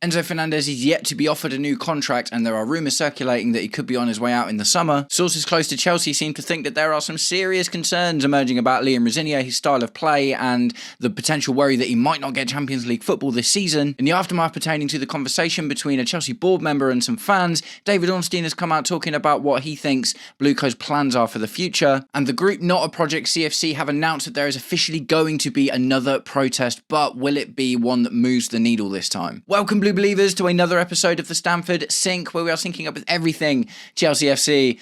Enzo Fernandez is yet to be offered a new contract, and there are rumours circulating that he could be on his way out in the summer. Sources close to Chelsea seem to think that there are some serious concerns emerging about Liam ROsenior, his style of play, and the potential worry that he might not get Champions League football this season. In the aftermath pertaining to the conversation between a Chelsea board member and some fans, David Ornstein has come out talking about what he thinks BlueCO's plans are for the future. And the group Not a Project CFC have announced that there is officially going to be another protest, but will it be one that moves the needle this time? Welcome, Blue Believers, to another episode of the Stamford Sync, where we are syncing up with everything Chelsea FC.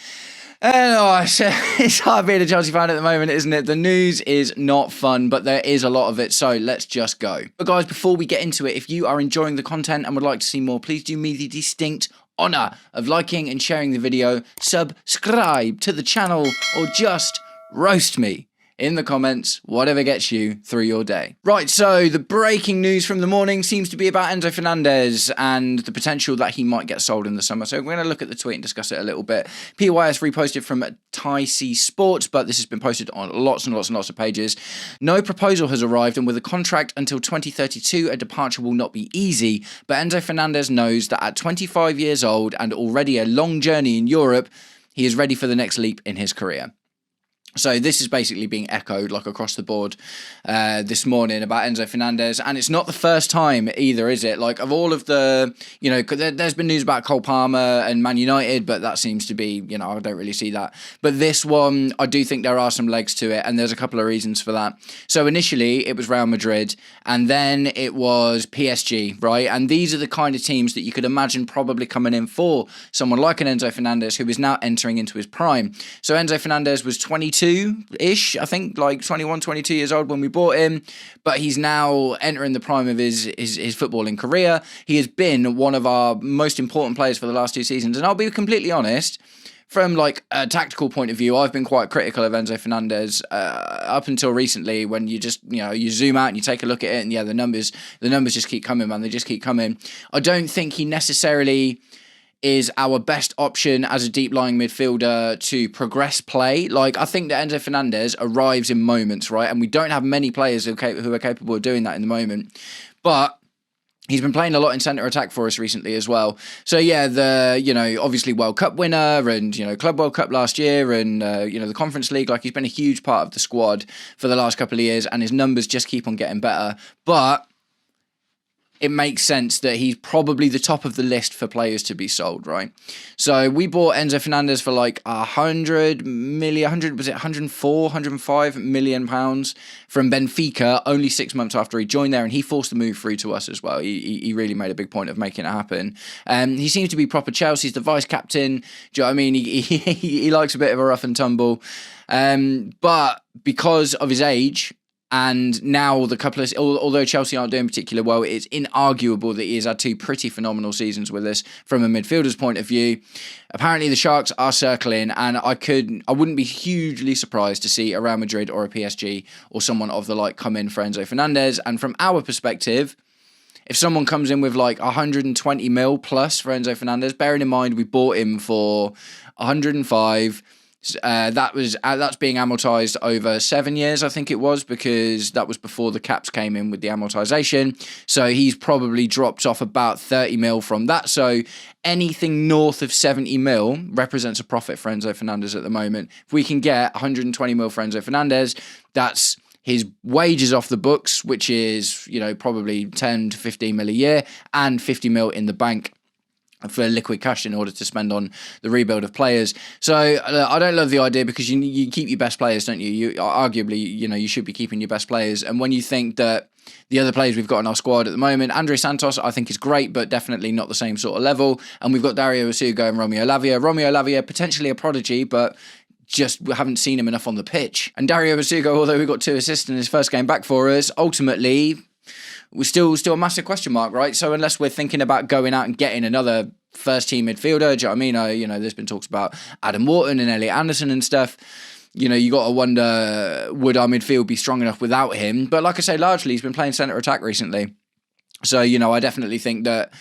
It's hard being a Chelsea fan at the moment, isn't it? The news is not fun, but there is a lot of it, so let's just go. But guys, before we get into it, if you are enjoying the content and would like to see more, please do me the distinct honour of liking and sharing the video, subscribe to the channel, or just roast me in the comments, whatever gets you through your day. Right, so the breaking news from the morning seems to be about Enzo Fernandez and the potential that he might get sold in the summer. So we're going to look at the tweet and discuss it a little bit. PYS reposted from Thai Sea Sports, but this has been posted on lots and lots and lots of pages. No proposal has arrived, and with a contract until 2032, a departure will not be easy. But Enzo Fernandez knows that at 25 years old and already a long journey in Europe, he is ready for the next leap in his career. So this is basically being echoed like across the board this morning about Enzo Fernandez, and it's not the first time either, is it? Like, of all of the, there's been news about Cole Palmer and Man United, but that seems to be, I don't really see that. But this one, I do think there are some legs to it, and there's a couple of reasons for that. So initially, it was Real Madrid, and then it was PSG, right? And these are the kind of teams that you could imagine probably coming in for someone like an Enzo Fernandez, who is now entering into his prime. So Enzo Fernandez was 22-ish, I think, like 21, 22 years old when we bought him, but he's now entering the prime of his footballing career. He has been one of our most important players for the last two seasons, and I'll be completely honest, from like a tactical point of view, I've been quite critical of Enzo Fernandez up until recently, when you just, you zoom out and you take a look at it, and the numbers just keep coming, man. They just keep coming. I don't think he necessarily is our best option as a deep-lying midfielder to progress play. Like, I think that Enzo Fernandez arrives in moments, right? And we don't have many players who are capable of doing that in the moment. But he's been playing a lot in centre attack for us recently as well. So yeah, obviously World Cup winner, and, Club World Cup last year, and, the Conference League, like, he's been a huge part of the squad for the last couple of years, and his numbers just keep on getting better. But it makes sense that he's probably the top of the list for players to be sold, right? So we bought Enzo Fernandez for like 104, 105 million pounds from Benfica only 6 months after he joined there, and he forced the move through to us as well. He really made a big point of making it happen. He seems to be proper Chelsea. He's the vice captain. Do you know what I mean? He likes a bit of a rough and tumble. But because of his age, and now the couple of, although Chelsea aren't doing particularly well, it's inarguable that he has had two pretty phenomenal seasons with us from a midfielder's point of view. Apparently the Sharks are circling, and I wouldn't be hugely surprised to see a Real Madrid or a PSG or someone of the like come in for Enzo Fernandez. And from our perspective, if someone comes in with like 120 mil plus for Enzo Fernandez, bearing in mind we bought him for 105. That's being amortised over 7 years, I think it was, because that was before the caps came in with the amortisation. So he's probably dropped off about 30 mil from that. So anything north of 70 mil represents a profit for Enzo Fernandez at the moment. If we can get 120 mil for Enzo Fernandez, that's his wages off the books, which is, probably 10 to 15 mil a year, and 50 mil in the bank for liquid cash in order to spend on the rebuild of players. So I don't love the idea, because you keep your best players, don't you? You arguably, you should be keeping your best players. And when you think that the other players we've got in our squad at the moment, Andre Santos, I think is great, but definitely not the same sort of level. And we've got Dario Usugo and Romeo Lavia. Romeo Lavia, potentially a prodigy, but just haven't seen him enough on the pitch. And Dario Usugo, although we got 2 assists in his first game back for us, ultimately we're still a massive question mark, right? So unless we're thinking about going out and getting another first-team midfielder, do you know what I mean? There's been talks about Adam Wharton and Elliot Anderson and stuff. You got to wonder, would our midfield be strong enough without him? But like I say, largely he's been playing centre attack recently. So, I definitely think that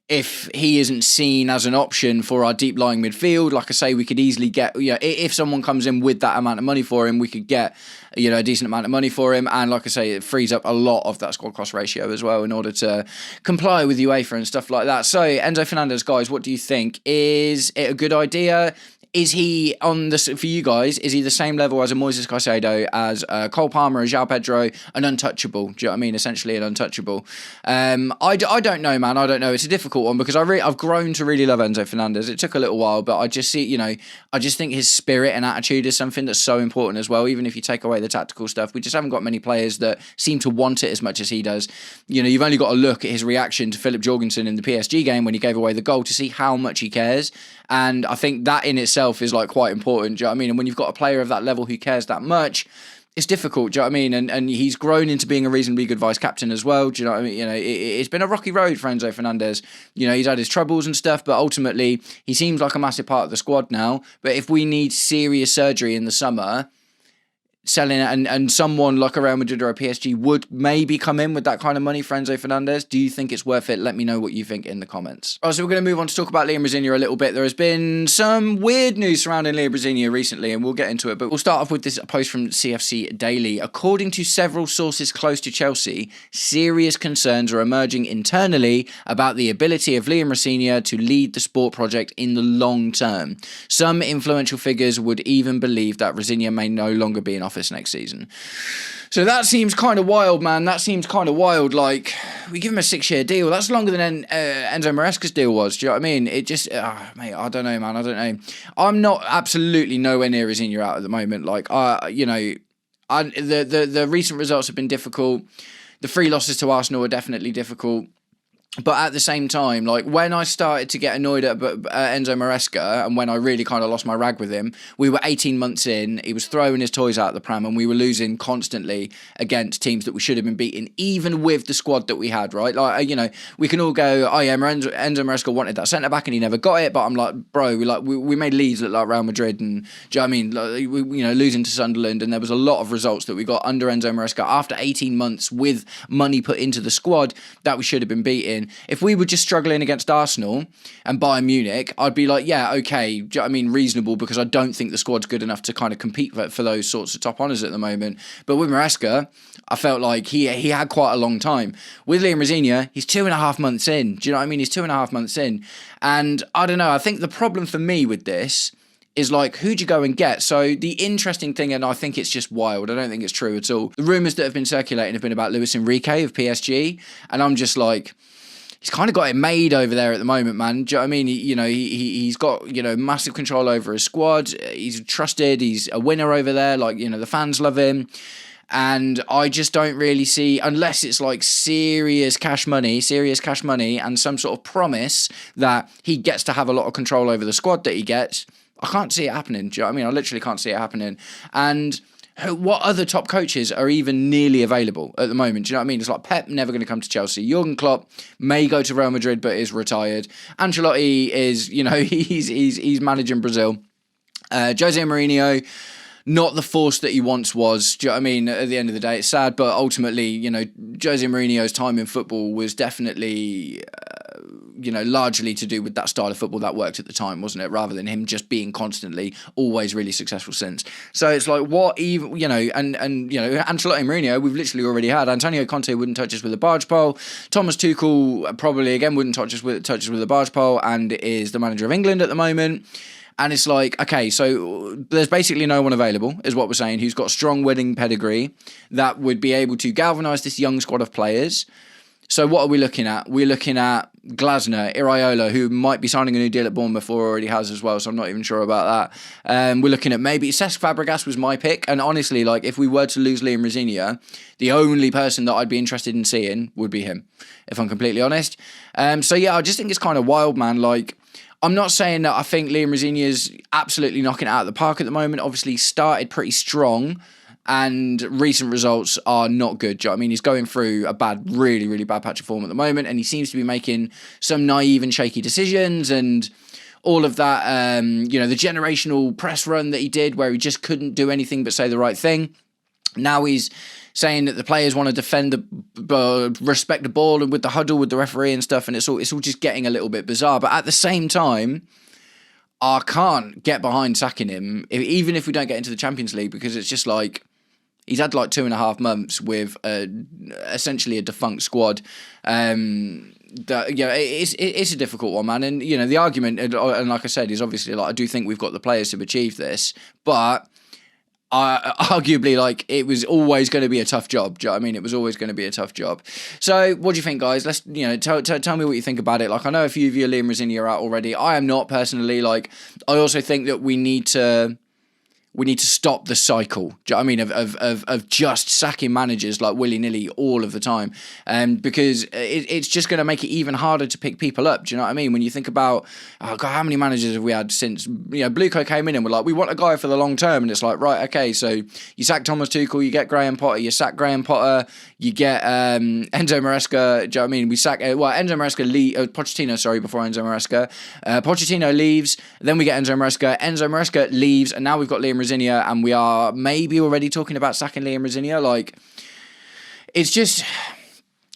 if he isn't seen as an option for our deep lying midfield, like I say, we could easily get, if someone comes in with that amount of money for him, we could get, a decent amount of money for him. And like I say, it frees up a lot of that squad cost ratio as well in order to comply with UEFA and stuff like that. So Enzo Fernandez, guys, what do you think? Is it a good idea? Is he for you guys, is he the same level as a Moises Caicedo, as Cole Palmer, as João Pedro, an untouchable? Do you know what I mean? Essentially an untouchable. I don't know, man. I don't know. It's a difficult one because I've grown to really love Enzo Fernandez. It took a little while, but I just see, I just think his spirit and attitude is something that's so important as well. Even if you take away the tactical stuff, we just haven't got many players that seem to want it as much as he does. You've only got to look at his reaction to Philip Jorgensen in the PSG game when he gave away the goal to see how much he cares. And I think that in itself is like quite important. Do you know what I mean? And when you've got a player of that level who cares that much, it's difficult. Do you know what I mean? And he's grown into being a reasonably good vice captain as well. Do you know what I mean? It's been a rocky road for Enzo Fernandez. He's had his troubles and stuff, but ultimately he seems like a massive part of the squad now. But if we need serious surgery in the summer, selling it, and someone like a Real Madrid or a PSG would maybe come in with that kind of money for Enzo Fernandez. Do you think it's worth it? Let me know what you think in the comments. All right, so we're going to move on to talk about Liam ROsenior a little bit. There has been some weird news surrounding Liam ROsenior recently, and we'll get into it, but we'll start off with this post from CFC Daily. According to several sources close to Chelsea, serious concerns are emerging internally about the ability of Liam ROsenior to lead the sport project in the long term. Some influential figures would even believe that ROsenior may no longer be in office next season. So that seems kind of wild, man. That seems kind of wild. Like, we give him a 6-year deal. That's longer than Enzo Maresca's deal was. Do you know what I mean? It just, mate, I don't know, man. I don't know. I'm not absolutely nowhere near ROsenior out at the moment. Like, the recent results have been difficult. The 3 losses to Arsenal are definitely difficult. But at the same time, like, when I started to get annoyed at Enzo Maresca, and when I really kind of lost my rag with him, we were 18 months in, he was throwing his toys out of the pram, and we were losing constantly against teams that we should have been beating, even with the squad that we had, right? Like, we can all go, oh yeah, Enzo Maresca wanted that centre-back and he never got it, but I'm like, bro, we made Leeds look like Real Madrid, and do you know what I mean? Like, losing to Sunderland, and there was a lot of results that we got under Enzo Maresca after 18 months with money put into the squad that we should have been beating. If we were just struggling against Arsenal and Bayern Munich, I'd be like, yeah, okay, do you know what I mean, reasonable, because I don't think the squad's good enough to kind of compete for those sorts of top honours at the moment. But with Maresca, I felt like he had quite a long time. With Liam ROsenior, he's 2.5 months in. Do you know what I mean? He's 2.5 months in. And I don't know, I think the problem for me with this is, like, who'd you go and get? So the interesting thing, and I think it's just wild, I don't think it's true at all, the rumours that have been circulating have been about Luis Enrique of PSG, and I'm just like, he's kind of got it made over there at the moment, man. Do you know what I mean? He's got, massive control over his squad. He's trusted. He's a winner over there. Like, the fans love him. And I just don't really see, unless it's like serious cash money and some sort of promise that he gets to have a lot of control over the squad that he gets, I can't see it happening. Do you know what I mean? I literally can't see it happening. And what other top coaches are even nearly available at the moment? Do you know what I mean? It's like Pep never going to come to Chelsea. Jurgen Klopp may go to Real Madrid, but is retired. Ancelotti is, he's managing Brazil. Jose Mourinho, not the force that he once was. Do you know what I mean? At the end of the day, it's sad, but ultimately, Jose Mourinho's time in football was definitely, largely to do with that style of football that worked at the time, wasn't it? Rather than him just being constantly always really successful since. So it's like, what even, Ancelotti and Mourinho, we've literally already had. Antonio Conte wouldn't touch us with a barge pole. Thomas Tuchel probably again wouldn't touch us with a barge pole, and is the manager of England at the moment. And it's like, okay, so there's basically no one available, is what we're saying, who's got strong winning pedigree that would be able to galvanise this young squad of players. So what are we looking at? We're looking at Glasner, Iraola, who might be signing a new deal at Bournemouth, or already has as well, so I'm not even sure about that. We're looking at maybe Cesc Fabregas was my pick, and honestly, like, if we were to lose Liam ROsenior, the only person that I'd be interested in seeing would be him, if I'm completely honest. So yeah, I just think it's kind of wild, man. Like, I'm not saying that I think Liam ROsenior's absolutely knocking it out of the park at the moment. Obviously, he started pretty strong, and recent results are not good. Do you know what I mean? He's going through a really, really bad patch of form at the moment, and he seems to be making some naive and shaky decisions, and all of that, the generational press run that he did where he just couldn't do anything but say the right thing. Now he's saying that the players want to defend respect the ball and with the huddle with the referee and stuff, and it's all just getting a little bit bizarre. But at the same time, I can't get behind sacking him, even if we don't get into the Champions League, because it's just like he's had like 2.5 months with essentially a defunct squad. It's a difficult one, man. And the argument, and like I said, is obviously like I do think we've got the players to achieve this, but arguably, like, it was always going to be a tough job. Do you know what I mean? It was always going to be a tough job. So, what do you think, guys? Let's, tell me what you think about it. Like, I know a few of you, Liam ROsenior, are out already. I am not, personally. Like, I also think that we need to stop the cycle. Do you know what I mean? Of just sacking managers like willy-nilly all of the time. Because it's just going to make it even harder to pick people up. Do you know what I mean? When you think about, oh God, how many managers have we had since, BlueCO came in and were like, we want a guy for the long term. And it's like, right, okay, so you sack Thomas Tuchel, you get Graham Potter, you sack Graham Potter, you get Enzo Maresca. Do you know what I mean? We sack, Enzo Maresca, Pochettino, sorry, before Enzo Maresca. Pochettino leaves, then we get Enzo Maresca leaves, and now we've got Liam ROsenior, and we are maybe already talking about sacking Liam ROsenior. Like, it's just,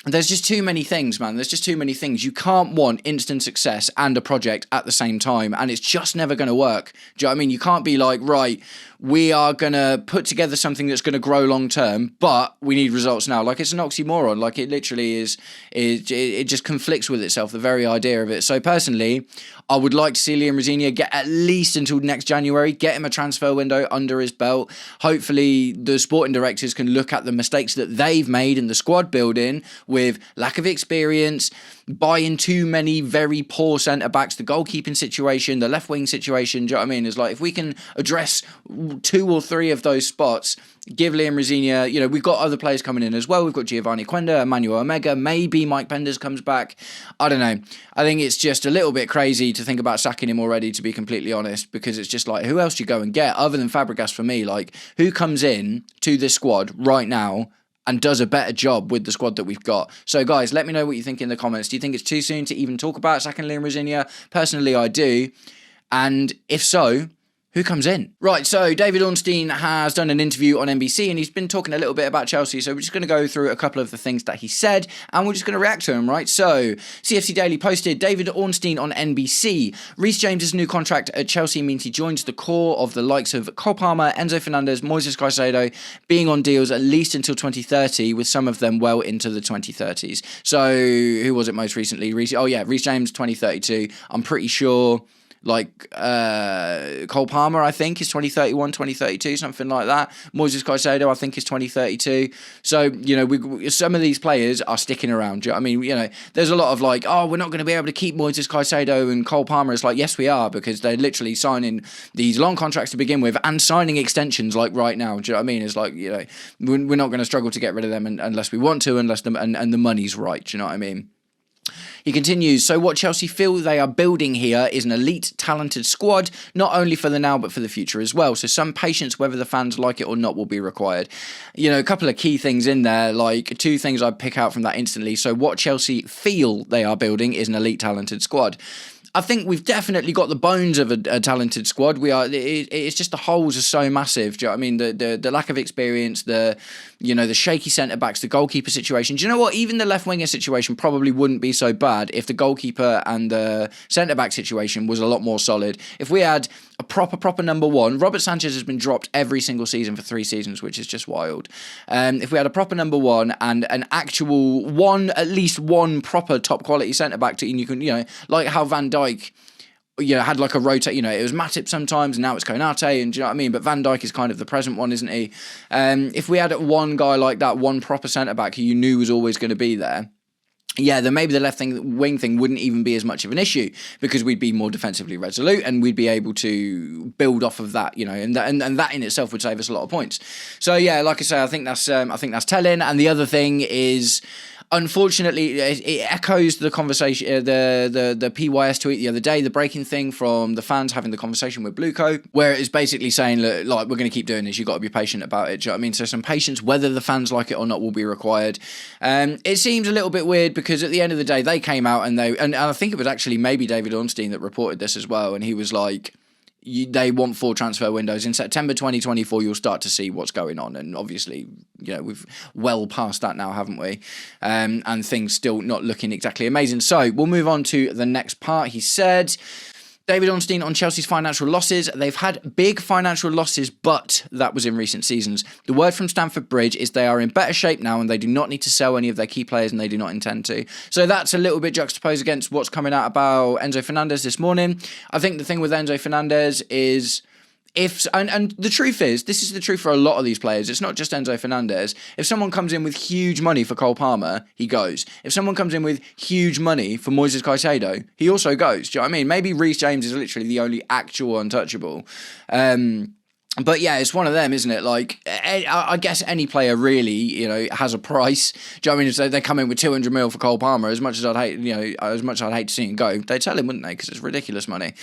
there's just too many things, man. There's just too many things. You can't want instant success and a project at the same time, and it's just never going to work. Do you know what I mean? You can't be like, right, we are going to put together something that's going to grow long term, but we need results now. Like, it's an oxymoron. Like, it literally is it just conflicts with itself, the very idea of it. So personally, I would like to see Liam ROsenior get at least until next January, get him a transfer window under his belt. Hopefully the sporting directors can look at the mistakes that they've made in the squad building with lack of experience, buying too many very poor centre-backs, the goalkeeping situation, the left-wing situation. Do you know what I mean? It's like, if we can address 2 or 3 of those spots, give Liam ROsenior, we've got other players coming in as well. We've got Giovanni Quenda, Emmanuel Omega, maybe Mike Penders comes back. I don't know. I think it's just a little bit crazy to think about sacking him already, to be completely honest, because it's just like, who else do you go and get other than Fabregas for me? Like, who comes in to this squad right now and does a better job with the squad that we've got? So, guys, let me know what you think in the comments. Do you think it's too soon to even talk about sacking Liam ROsenior? Personally, I do. And if so, who comes in? Right, so David Ornstein has done an interview on NBC, and he's been talking a little bit about Chelsea, so we're just going to go through a couple of the things that he said, and we're just going to react to him, right? So, CFC Daily posted, David Ornstein on NBC. Reece James's new contract at Chelsea means he joins the core of the likes of Cole Palmer, Enzo Fernandez, Moises Caicedo, being on deals at least until 2030, with some of them well into the 2030s. So, who was it most recently? Reece James, 2032. I'm pretty sure, like, Cole Palmer, I think, is 2031, 2032, something like that. Moises Caicedo, I think, is 2032. So, some of these players are sticking around. Do you know what I mean? There's a lot of like, oh, we're not going to be able to keep Moises Caicedo and Cole Palmer. It's like, yes, we are, because they're literally signing these long contracts to begin with and signing extensions like right now. Do you know what I mean? It's like, we're not going to struggle to get rid of them unless we want to, unless the money's right. Do you know what I mean? He continues, so what Chelsea feel they are building here is an elite, talented squad, not only for the now, but for the future as well. So some patience, whether the fans like it or not, will be required. A couple of key things in there, like 2 things I'd pick out from that instantly. So what Chelsea feel they are building is an elite, talented squad. I think we've definitely got the bones of a talented squad. It's just the holes are so massive. Do you know what I mean? The lack of experience, the shaky centre backs, the goalkeeper situation. Do you know what? Even the left winger situation probably wouldn't be so bad if the goalkeeper and the centre back situation was a lot more solid. If we had a proper number 1, Robert Sanchez has been dropped every single season for 3 seasons, which is just wild. If we had a proper number 1 and an actual at least one proper top quality centre back, and you can, like how Van Dijk, had like a rotate, it was Matip sometimes, and now it's Konate, and do you know what I mean? But Van Dijk is kind of the present one, isn't he? If we had one guy like that, one proper centre-back who you knew was always going to be there, then maybe the left wing thing wouldn't even be as much of an issue, because we'd be more defensively resolute and we'd be able to build off of that, and that in itself would save us a lot of points. So like I say, I think that's telling. And the other thing is, unfortunately, it echoes the conversation, the PYS tweet the other day, the breaking thing from the fans having the conversation with BlueCO, where it is basically saying, look, like, we're going to keep doing this, you've got to be patient about it. Do you know what I mean? So some patience, whether the fans like it or not, will be required. It seems a little bit weird, because at the end of the day, they came out and I think it was actually maybe David Ornstein that reported this as well, and he was like, they want 4 transfer windows. In September 2024, you'll start to see what's going on. And obviously, we've well past that now, haven't we? And things still not looking exactly amazing. So we'll move on to the next part. He said, David Ornstein on Chelsea's financial losses. They've had big financial losses, but that was in recent seasons. The word from Stamford Bridge is they are in better shape now and they do not need to sell any of their key players and they do not intend to. So that's a little bit juxtaposed against what's coming out about Enzo Fernandez this morning. I think the thing with Enzo Fernandez is... And the truth is, this is the truth for a lot of these players. It's not just Enzo Fernandez. If someone comes in with huge money for Cole Palmer, he goes. If someone comes in with huge money for Moises Caicedo, he also goes. Do you know what I mean? Maybe Reece James is literally the only actual untouchable. But yeah, it's one of them, isn't it? Like, I guess any player really, has a price. Do you know what I mean? So they come in with 200 mil for Cole Palmer. As much as I'd hate to see him go, they'd sell him, wouldn't they? Because it's ridiculous money.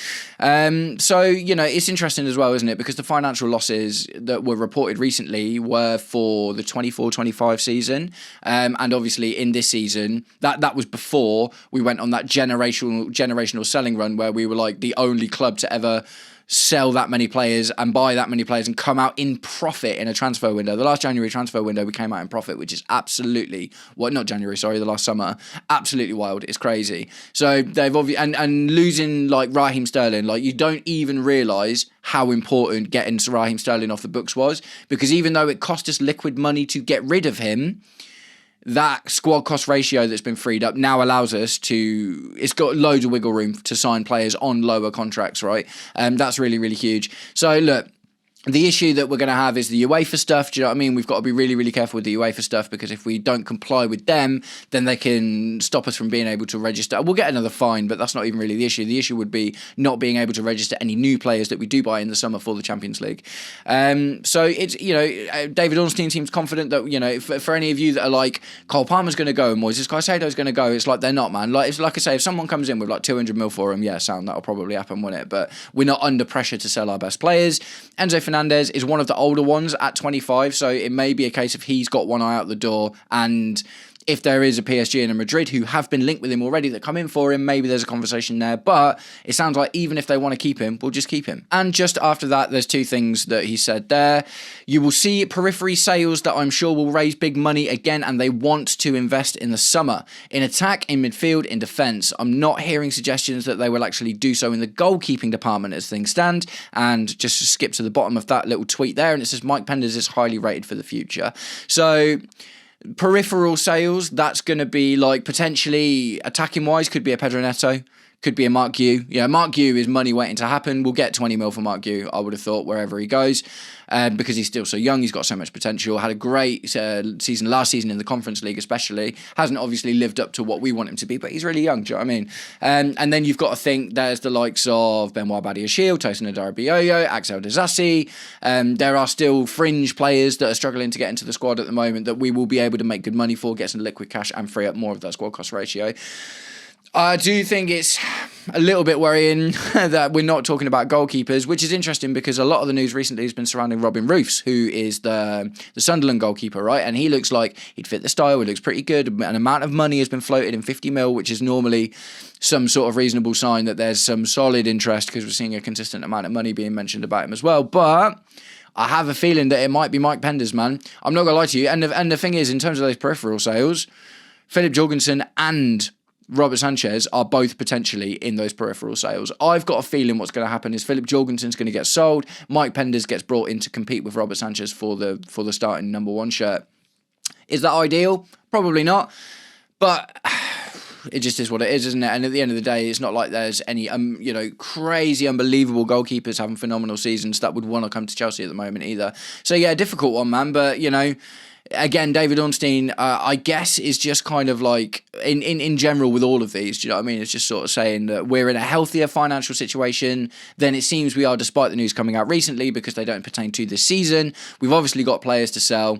So it's interesting as well, isn't it? Because the financial losses that were reported recently were for the 24-25 season, and obviously in this season, that was before we went on that generational selling run where we were like the only club to ever sell that many players and buy that many players and come out in profit in a transfer window. The last January transfer window, we came out in profit, which is absolutely, the last summer, absolutely wild. It's crazy. So they've obviously, and losing like Raheem Sterling, like you don't even realise how important getting Sir Raheem Sterling off the books was, because even though it cost us liquid money to get rid of him, that squad cost ratio that's been freed up now allows us to, it's got loads of wiggle room to sign players on lower contracts, right? That's really, really huge. So look, the issue that we're going to have is the UEFA stuff. Do you know what I mean? We've got to be really, really careful with the UEFA stuff, because if we don't comply with them, then they can stop us from being able to register. We'll get another fine, but that's not even really the issue. The issue would be not being able to register any new players that we do buy in the summer for the Champions League. So it's, David Ornstein seems confident that, for any of you that are like, Cole Palmer's going to go and Moises Caicedo's going to go, it's like they're not, man. Like I say, if someone comes in with like 200 mil for him, yeah, that'll probably happen, won't it? But we're not under pressure to sell our best players. Enzo Fernandez is one of the older ones at 25, so it may be a case of he's got one eye out the door, and if there is a PSG and a Madrid who have been linked with him already that come in for him, maybe there's a conversation there. But it sounds like even if they want to keep him, we'll just keep him. And just after that, there's 2 things that he said there. You will see periphery sales that I'm sure will raise big money again, and they want to invest in the summer. In attack, in midfield, in defence. I'm not hearing suggestions that they will actually do so in the goalkeeping department as things stand. And just skip to the bottom of that little tweet there, and it says Mike Penders is highly rated for the future. So peripheral sales, that's going to be like potentially attacking wise, could be a Pedro Neto, could be a Mark Gue. Yeah, Mark Gue is money waiting to happen. We'll get 20 mil for Mark Gue, I would have thought, wherever he goes, because he's still so young. He's got so much potential. Had a great season last season in the Conference League, especially. Hasn't obviously lived up to what we want him to be, but he's really young. Do you know what I mean? And then you've got to think there's the likes of Benoit Badiashile, Tosin Adarabioyo, Axel Disasi. There are still fringe players that are struggling to get into the squad at the moment that we will be able to make good money for, get some liquid cash and free up more of that squad cost ratio. I do think it's a little bit worrying that we're not talking about goalkeepers, which is interesting because a lot of the news recently has been surrounding Robin Roofs, who is the Sunderland goalkeeper, right? And he looks like he'd fit the style. He looks pretty good. An amount of money has been floated in 50 mil, which is normally some sort of reasonable sign that there's some solid interest, because we're seeing a consistent amount of money being mentioned about him as well. But I have a feeling that it might be Mike Penders, man. I'm not going to lie to you. And the thing is, in terms of those peripheral sales, Philip Jorgensen and Robert Sanchez are both potentially in those peripheral sales. I've got a feeling what's going to happen is Philip Jorgensen's going to get sold. Mike Penders gets brought in to compete with Robert Sanchez for the starting number 1 shirt. Is that ideal? Probably not. But it just is what it is, isn't it? And at the end of the day, it's not like there's any crazy, unbelievable goalkeepers having phenomenal seasons that would want to come to Chelsea at the moment either. So yeah, difficult one, man. But again, David Ornstein, I guess, is just kind of like, in general with all of these, do you know what I mean? It's just sort of saying that we're in a healthier financial situation than it seems we are, despite the news coming out recently, because they don't pertain to this season. We've obviously got players to sell.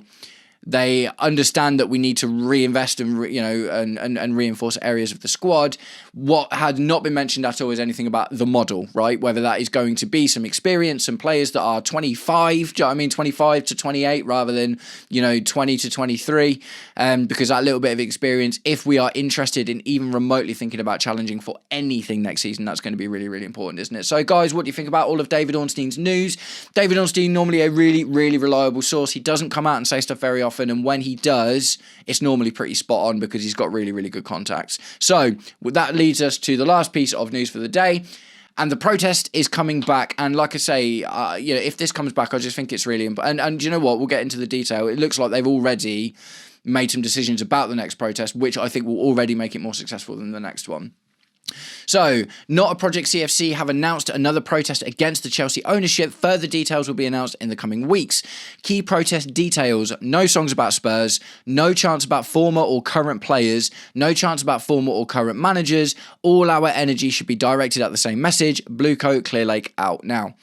They understand that we need to reinvest and and reinforce areas of the squad. What had not been mentioned at all is anything about the model, right? Whether that is going to be some experience, some players that are 25, do you know what I mean? 25 to 28 rather than, 20 to 23. Because that little bit of experience, if we are interested in even remotely thinking about challenging for anything next season, that's going to be really, really important, isn't it? So guys, what do you think about all of David Ornstein's news? David Ornstein, normally a really, really reliable source. He doesn't come out and say stuff very often, and when he does, it's normally pretty spot on because he's got really, really good contacts. So that leads us to the last piece of news for the day. And the protest is coming back. And like I say, if this comes back, I just think it's really important. And you know what? We'll get into the detail. It looks like they've already made some decisions about the next protest, which I think will already make it more successful than the next one. So, Not a Project CFC have announced another protest against the Chelsea ownership. Further details will be announced in the coming weeks. Key protest details: no songs about Spurs, no chants about former or current players, no chants about former or current managers. All our energy should be directed at the same message: BlueCO, Clear Lake out now.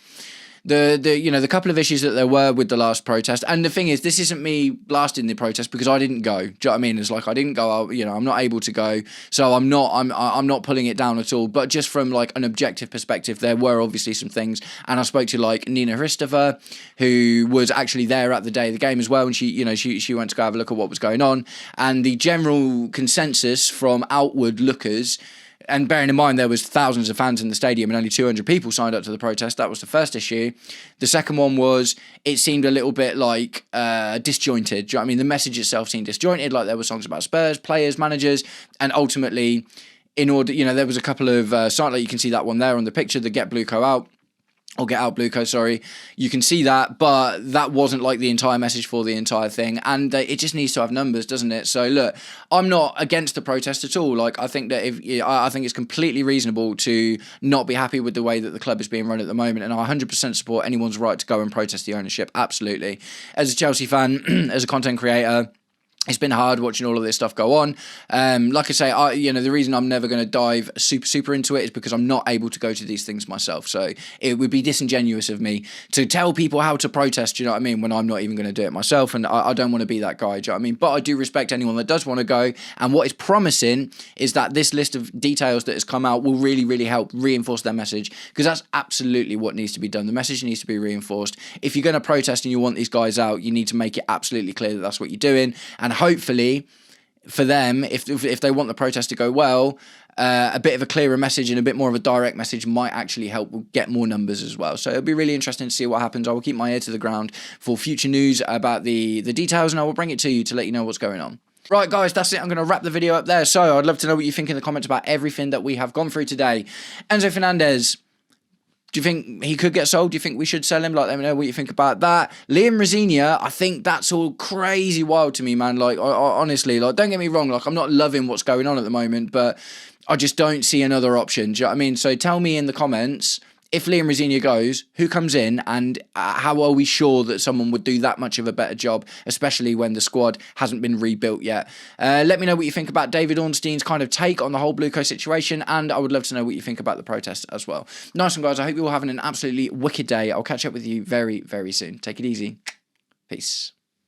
The couple of issues that there were with the last protest, and the thing is, this isn't me blasting the protest because I didn't go. Do you know what I mean? It's like I didn't go. I'm not able to go, so I'm not pulling it down at all. But just from like an objective perspective, there were obviously some things, and I spoke to like Nina Hristova, who was actually there at the day of the game as well, and she went to go have a look at what was going on, and the general consensus from outward lookers. And bearing in mind there was thousands of fans in the stadium and only 200 people signed up to the protest, that was the first issue. The second one was it seemed a little bit like disjointed. Do you know what I mean? The message itself seemed disjointed, like there were songs about Spurs, players, managers, and ultimately, in order, there was a couple of like you can see that one there on the picture, the Get BlueCO Out. Or Get Out BlueCO, sorry. You can see that, but that wasn't like the entire message for the entire thing, and it just needs to have numbers, doesn't it? So look, I'm not against the protest at all. Like I think that I think it's completely reasonable to not be happy with the way that the club is being run at the moment, and I 100% support anyone's right to go and protest the ownership. Absolutely. As a Chelsea fan, as a content creator, it's been hard watching all of this stuff go on. Like I say, the reason I'm never going to dive super into it is because I'm not able to go to these things myself. So it would be disingenuous of me to tell people how to protest, you know what I mean, when I'm not even going to do it myself. And I don't want to be that guy, do you know what I mean? But I do respect anyone that does want to go. And what is promising is that this list of details that has come out will really, really help reinforce their message, because that's absolutely what needs to be done. The message needs to be reinforced. If you're going to protest and you want these guys out, you need to make it absolutely clear that that's what you're doing. And hopefully for them, if they want the protest to go well, a bit of a clearer message and a bit more of a direct message might actually help get more numbers as well. So it'll be really interesting to see what happens. I will keep my ear to the ground for future news about the details, and I will bring it to you to let you know what's going on. Right, guys, that's it. I'm going to wrap the video up there. So I'd love to know what you think in the comments about everything that we have gone through today. Enzo Fernandez, do you think he could get sold? Do you think we should sell him? Like, let me know what you think about that. Liam ROsenior, I think that's all crazy wild to me, man. Like, honestly, like, don't get me wrong. Like, I'm not loving what's going on at the moment, but I just don't see another option. Do you know what I mean? So tell me in the comments, if Liam ROsenior goes, who comes in, and how are we sure that someone would do that much of a better job, especially when the squad hasn't been rebuilt yet? Let me know what you think about David Ornstein's kind of take on the whole BlueCO situation, and I would love to know what you think about the protest as well. Nice one, guys. I hope you're all having an absolutely wicked day. I'll catch up with you very, very soon. Take it easy. Peace.